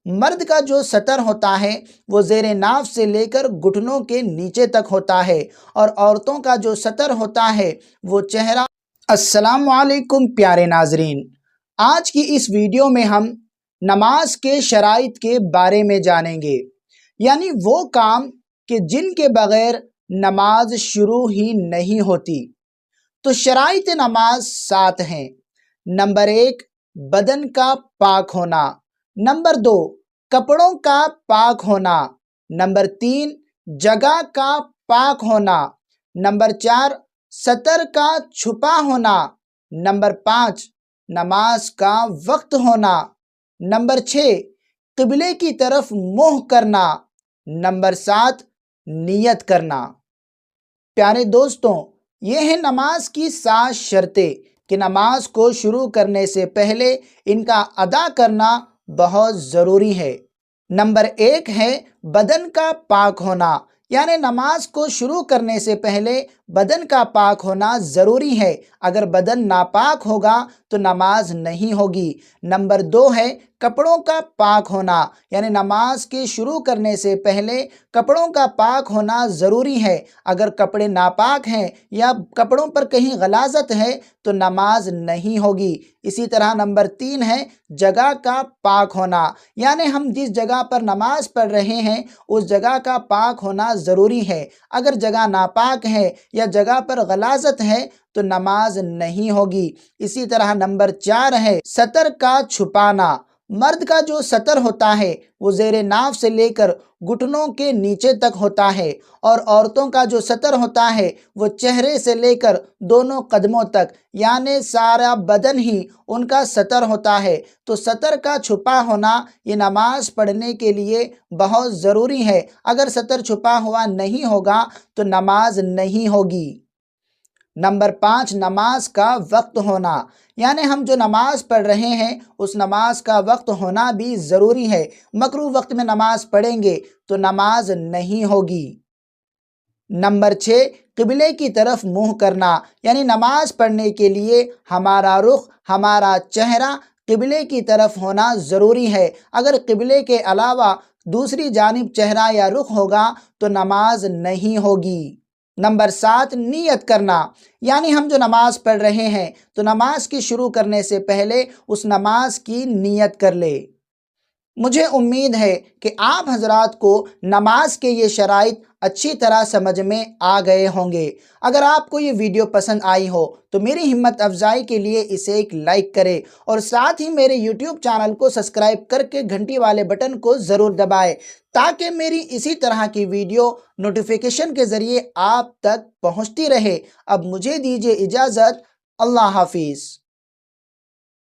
مرد کا جو سطر ہوتا ہے وہ زیر ناف سے لے کر گھٹنوں کے نیچے تک ہوتا ہے، اور عورتوں کا جو سطر ہوتا ہے وہ چہرہ۔ السلام علیکم پیارے ناظرین، آج کی اس ویڈیو میں ہم نماز کے شرائط کے بارے میں جانیں گے، یعنی وہ کام کہ جن کے بغیر نماز شروع ہی نہیں ہوتی۔ تو شرائط نماز 7 ہیں۔ نمبر 1، بدن کا پاک ہونا۔ نمبر 2، کپڑوں کا پاک ہونا۔ نمبر 3، جگہ کا پاک ہونا۔ نمبر 4، سطر کا چھپا ہونا۔ نمبر 5، نماز کا وقت ہونا۔ نمبر 6، قبلے کی طرف منہ کرنا۔ نمبر 7، نیت کرنا۔ پیارے دوستوں، یہ ہیں نماز کی 7 شرطیں کہ نماز کو شروع کرنے سے پہلے ان کا ادا کرنا بہت ضروری ہے۔ نمبر 1 ہے بدن کا پاک ہونا، یعنی نماز کو شروع کرنے سے پہلے بدن کا پاک ہونا ضروری ہے۔ اگر بدن ناپاک ہوگا تو نماز نہیں ہوگی۔ نمبر 2 ہے کپڑوں کا پاک ہونا، یعنی نماز کے شروع کرنے سے پہلے کپڑوں کا پاک ہونا ضروری ہے۔ اگر کپڑے ناپاک ہیں یا کپڑوں پر کہیں غلاظت ہے تو نماز نہیں ہوگی۔ اسی طرح نمبر 3 ہے جگہ کا پاک ہونا، یعنی ہم جس جگہ پر نماز پڑھ رہے ہیں اس جگہ کا پاک ہونا ضروری ہے۔ اگر جگہ ناپاک ہے یا جگہ پر غلاظت ہے تو نماز نہیں ہوگی۔ اسی طرح نمبر 4 ہے سطر کا چھپانا۔ مرد کا جو سطر ہوتا ہے وہ زیر ناف سے لے کر گھٹنوں کے نیچے تک ہوتا ہے، اور عورتوں کا جو سطر ہوتا ہے وہ چہرے سے لے کر دونوں قدموں تک، یعنی سارا بدن ہی ان کا سطر ہوتا ہے۔ تو سطر کا چھپا ہونا یہ نماز پڑھنے کے لیے بہت ضروری ہے۔ اگر سطر چھپا ہوا نہیں ہوگا تو نماز نہیں ہوگی۔ نمبر 5، نماز کا وقت ہونا، یعنی ہم جو نماز پڑھ رہے ہیں اس نماز کا وقت ہونا بھی ضروری ہے۔ مکروہ وقت میں نماز پڑھیں گے تو نماز نہیں ہوگی۔ نمبر 6، قبلے کی طرف منہ کرنا، یعنی نماز پڑھنے کے لیے ہمارا رخ، ہمارا چہرہ قبلے کی طرف ہونا ضروری ہے۔ اگر قبلے کے علاوہ دوسری جانب چہرہ یا رخ ہوگا تو نماز نہیں ہوگی۔ نمبر 7، نیت کرنا، یعنی ہم جو نماز پڑھ رہے ہیں تو نماز کی شروع کرنے سے پہلے اس نماز کی نیت کر لے۔ مجھے امید ہے کہ آپ حضرات کو نماز کے یہ شرائط اچھی طرح سمجھ میں آ گئے ہوں گے۔ اگر آپ کو یہ ویڈیو پسند آئی ہو تو میری ہمت افزائی کے لیے اسے ایک لائک کرے، اور ساتھ ہی میرے یوٹیوب چینل کو سبسکرائب کر کے گھنٹی والے بٹن کو ضرور دبائے، تاکہ میری اسی طرح کی ویڈیو نوٹیفیکیشن کے ذریعے آپ تک پہنچتی رہے۔ اب مجھے دیجیے اجازت۔ اللہ حافظ۔